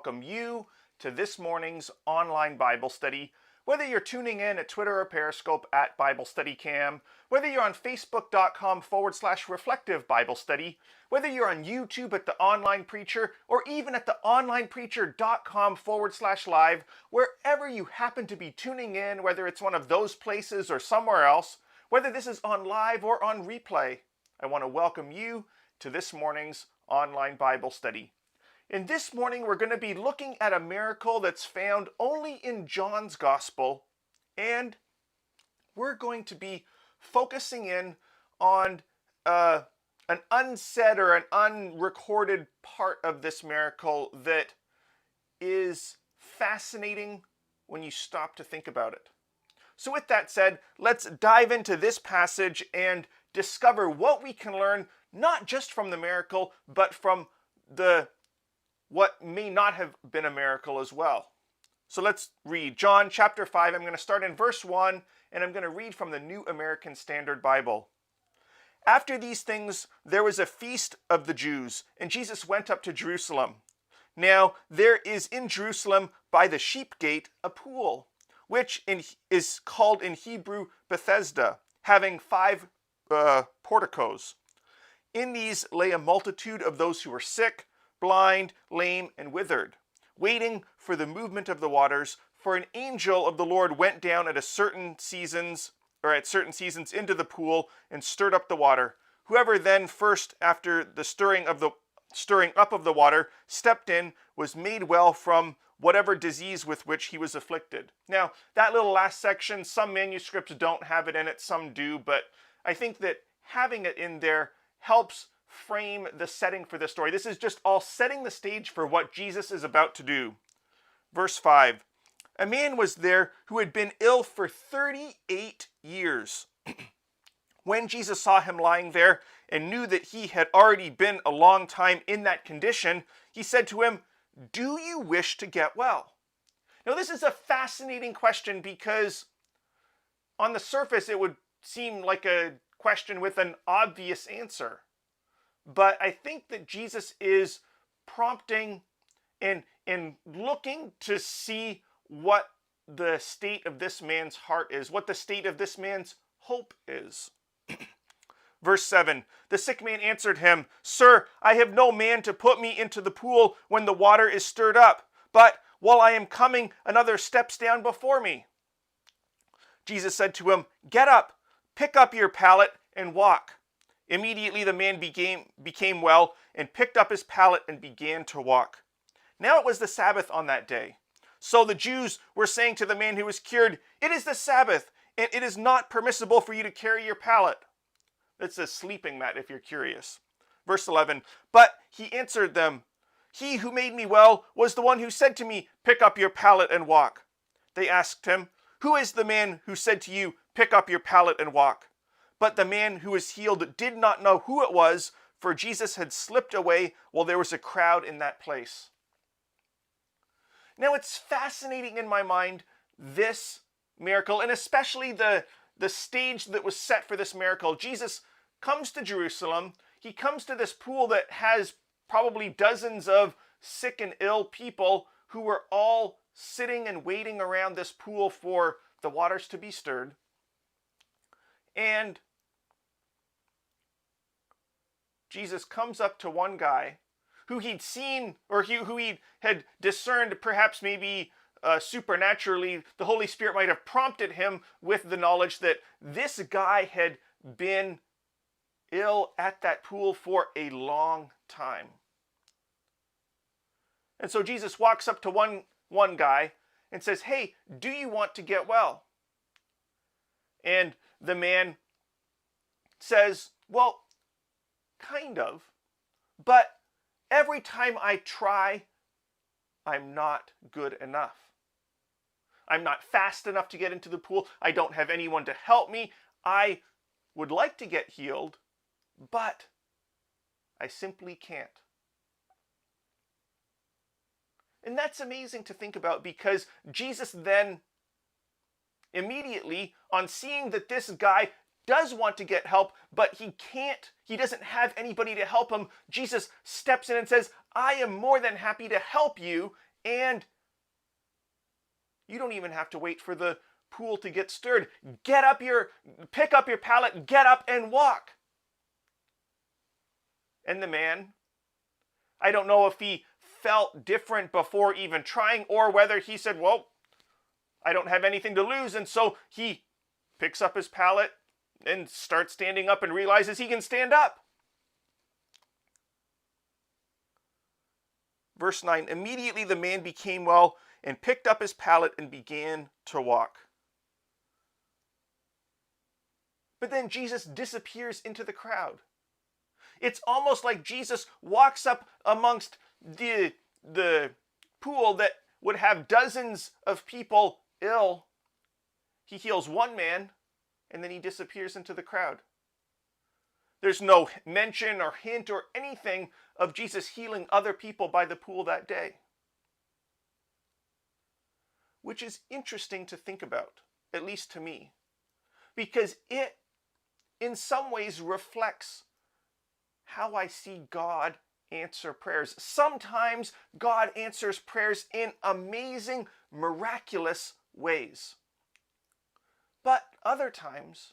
welcome you to this morning's online Bible study. Whether you're tuning in at Twitter or Periscope at Bible Study Cam, whether you're on Facebook.com/reflective Bible study, whether you're on YouTube at The Online Preacher, or even at theonlinepreacher.com/live, wherever you happen to be tuning in, whether it's one of those places or somewhere else, whether this is on live or on replay, I want to welcome you to this morning's online Bible study. And this morning we're going to be looking at a miracle that's found only in John's Gospel, and we're going to be focusing in on an unsaid or an unrecorded part of this miracle that is fascinating when you stop to think about it. So with that said, let's dive into this passage and discover what we can learn, not just from the miracle, but from what may not have been a miracle as well. So let's read John chapter 5. I'm going to start in verse 1, and I'm going to read from the New American Standard Bible. After these things, there was a feast of the Jews, and Jesus went up to Jerusalem. Now, there is in Jerusalem by the sheep gate a pool, which is called in Hebrew Bethesda, having 5 porticos. In these lay a multitude of those who were sick, blind, lame, and withered, waiting for the movement of the waters. For an angel of the Lord went down at certain seasons into the pool and stirred up the water. Whoever then first, after the stirring up of the water, stepped in, was made well from whatever disease with which he was afflicted. Now, that little last section, some manuscripts don't have it in it, some do, but I think that having it in there helps frame the setting for this story. This is just all setting the stage for what Jesus is about to do. Verse 5. A man was there who had been ill for 38 years. When Jesus saw him lying there and knew that he had already been a long time in that condition, he said to him, "Do you wish to get well?" Now this is a fascinating question because on the surface it would seem like a question with an obvious answer. But I think that Jesus is prompting and looking to see what the state of this man's heart is, what the state of this man's hope is. Verse 7, the sick man answered him, "Sir, I have no man to put me into the pool when the water is stirred up, but while I am coming, another steps down before me." Jesus said to him, "Get up, pick up your pallet, and walk." Immediately the man became well and picked up his pallet and began to walk. Now it was the Sabbath on that day. So the Jews were saying to the man who was cured, "It is the Sabbath, and it is not permissible for you to carry your pallet." It's a sleeping mat if you're curious. Verse 11, but he answered them, "He who made me well was the one who said to me, 'Pick up your pallet and walk.'" They asked him, "Who is the man who said to you, 'Pick up your pallet and walk'?" But the man who was healed did not know who it was, for Jesus had slipped away while there was a crowd in that place. Now it's fascinating in my mind, this miracle, and especially the stage that was set for this miracle. Jesus comes to Jerusalem. He comes to this pool that has probably dozens of sick and ill people who were all sitting and waiting around this pool for the waters to be stirred. And Jesus comes up to one guy who he'd seen, or who he had discerned, perhaps maybe supernaturally, the Holy Spirit might have prompted him with the knowledge that this guy had been ill at that pool for a long time. And so Jesus walks up to one guy and says, "Hey, do you want to get well?" And the man says, "Well, kind of, but every time I try, I'm not good enough. I'm not fast enough to get into the pool. I don't have anyone to help me. I would like to get healed, but I simply can't." And that's amazing to think about, because Jesus then immediately, on seeing that this guy does want to get help, but he doesn't have anybody to help him, Jesus steps in and says, "I am more than happy to help you, And you don't even have to wait for the pool to get stirred. Pick up your pallet, get up and walk. And the man, I don't know if he felt different before even trying, or whether he said, well, I don't have anything to lose. And so he picks up his pallet and starts standing up and realizes he can stand up. Verse 9, immediately the man became well and picked up his pallet and began to walk. But then Jesus disappears into the crowd. It's almost like Jesus walks up amongst the pool that would have dozens of people ill. He heals one man, and then he disappears into the crowd. There's no mention or hint or anything of Jesus healing other people by the pool that day. Which is interesting to think about, at least to me, because it in some ways reflects how I see God answer prayers. Sometimes God answers prayers in amazing, miraculous ways. But other times,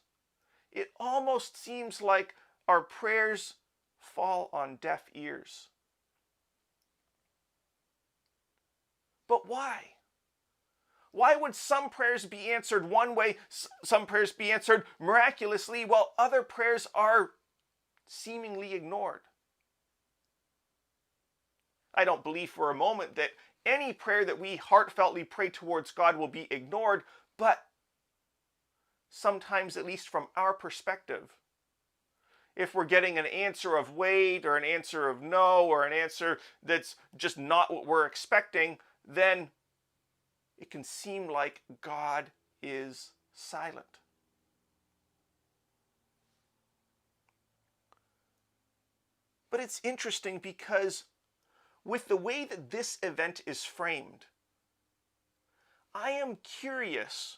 it almost seems like our prayers fall on deaf ears. But why? Why would some prayers be answered one way, some prayers be answered miraculously, while other prayers are seemingly ignored? I don't believe for a moment that any prayer that we heartfeltly pray towards God will be ignored, but sometimes, at least from our perspective, if we're getting an answer of wait or an answer of no or an answer that's just not what we're expecting, then it can seem like God is silent. But it's interesting because with the way that this event is framed, I am curious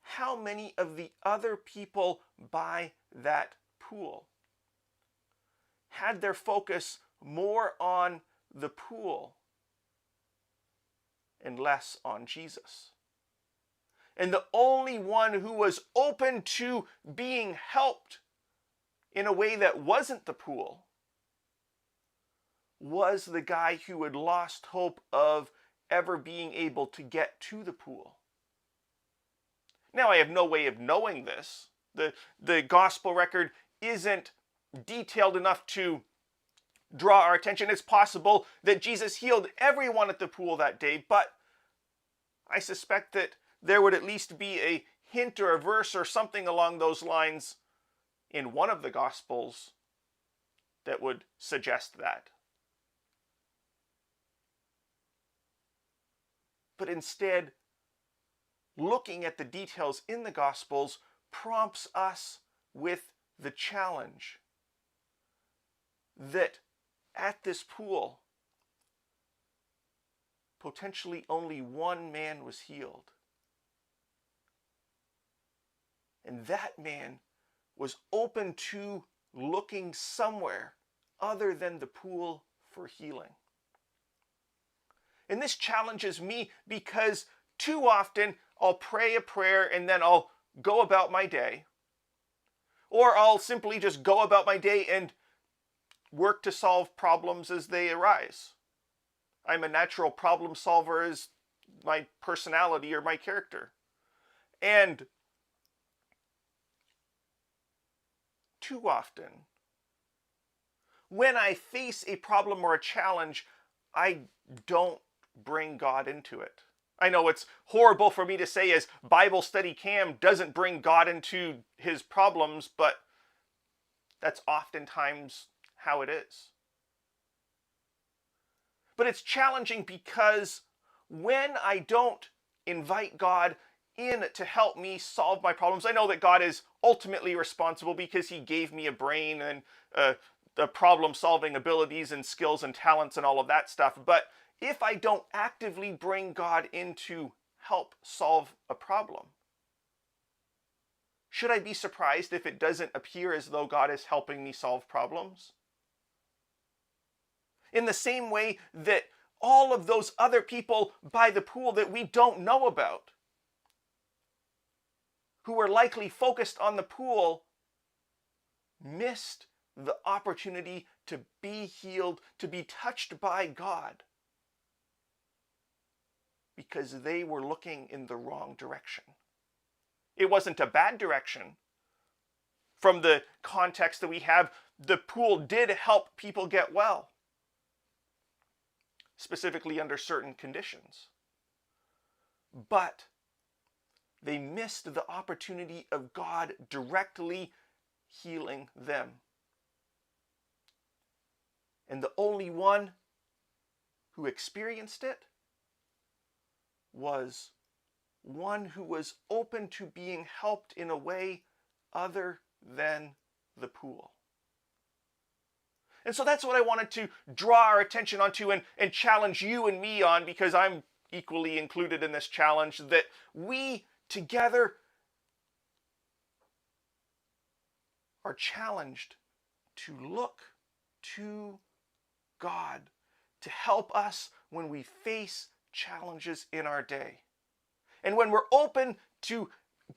how many of the other people by that pool had their focus more on the pool and less on Jesus. And the only one who was open to being helped in a way that wasn't the pool was the guy who had lost hope of ever being able to get to the pool. Now, I have no way of knowing this. The gospel record isn't detailed enough to draw our attention. It's possible that Jesus healed everyone at the pool that day, but I suspect that there would at least be a hint or a verse or something along those lines in one of the gospels that would suggest that. But instead, looking at the details in the gospels prompts us with the challenge that at this pool, potentially only one man was healed. And that man was open to looking somewhere other than the pool for healing. And this challenges me because too often I'll pray a prayer and then I'll go about my day. Or I'll simply just go about my day and work to solve problems as they arise. I'm a natural problem solver as my personality or my character. And too often, when I face a problem or a challenge, I don't bring God into it. I know it's horrible for me to say as Bible Study Cam doesn't bring God into his problems, but that's oftentimes how it is. But it's challenging because when I don't invite God in to help me solve my problems, I know that God is ultimately responsible because he gave me a brain and the problem-solving abilities and skills and talents and all of that stuff. But if I don't actively bring God in to help solve a problem, should I be surprised if it doesn't appear as though God is helping me solve problems? In the same way that all of those other people by the pool that we don't know about, who were likely focused on the pool, missed the opportunity to be healed, to be touched by God, because they were looking in the wrong direction. It wasn't a bad direction. From the context that we have, the pool did help people get well, specifically under certain conditions. But they missed the opportunity of God directly healing them. And the only one who experienced it was one who was open to being helped in a way other than the pool. And so that's what I wanted to draw our attention onto and challenge you and me on, because I'm equally included in this challenge, that we together are challenged to look to God to help us when we face challenges in our day. And when we're open to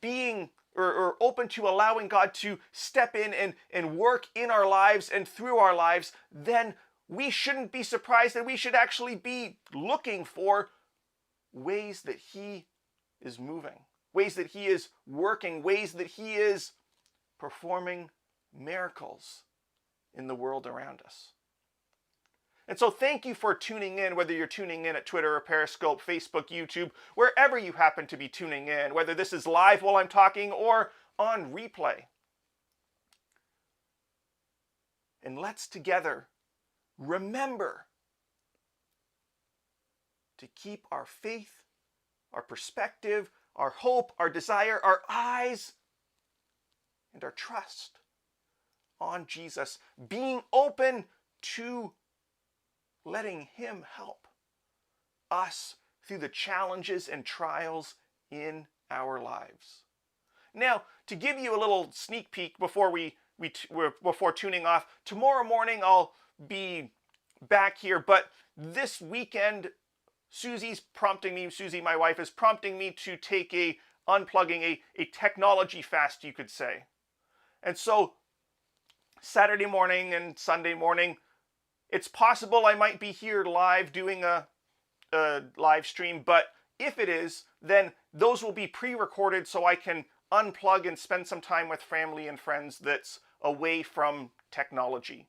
being or open to allowing God to step in and work in our lives and through our lives, then we shouldn't be surprised that we should actually be looking for ways that He is moving, ways that He is working, ways that He is performing miracles in the world around us. And so thank you for tuning in, whether you're tuning in at Twitter or Periscope, Facebook, YouTube, wherever you happen to be tuning in, whether this is live while I'm talking or on replay. And let's together remember to keep our faith, our perspective, our hope, our desire, our eyes, and our trust on Jesus, being open to letting Him help us through the challenges and trials in our lives. Now, to give you a little sneak peek before before tuning off, tomorrow morning I'll be back here, but this weekend Susie, my wife, is prompting me to take unplugging a technology fast, you could say. And so Saturday morning and Sunday morning, it's possible I might be here live doing a live stream, but if it is, then those will be pre-recorded so I can unplug and spend some time with family and friends that's away from technology.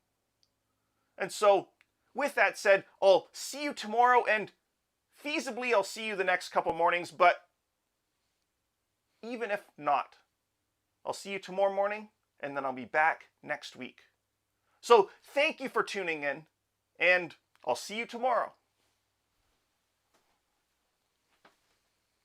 And so, with that said, I'll see you tomorrow, and feasibly I'll see you the next couple mornings, but even if not, I'll see you tomorrow morning, and then I'll be back next week. So thank you for tuning in, and I'll see you tomorrow.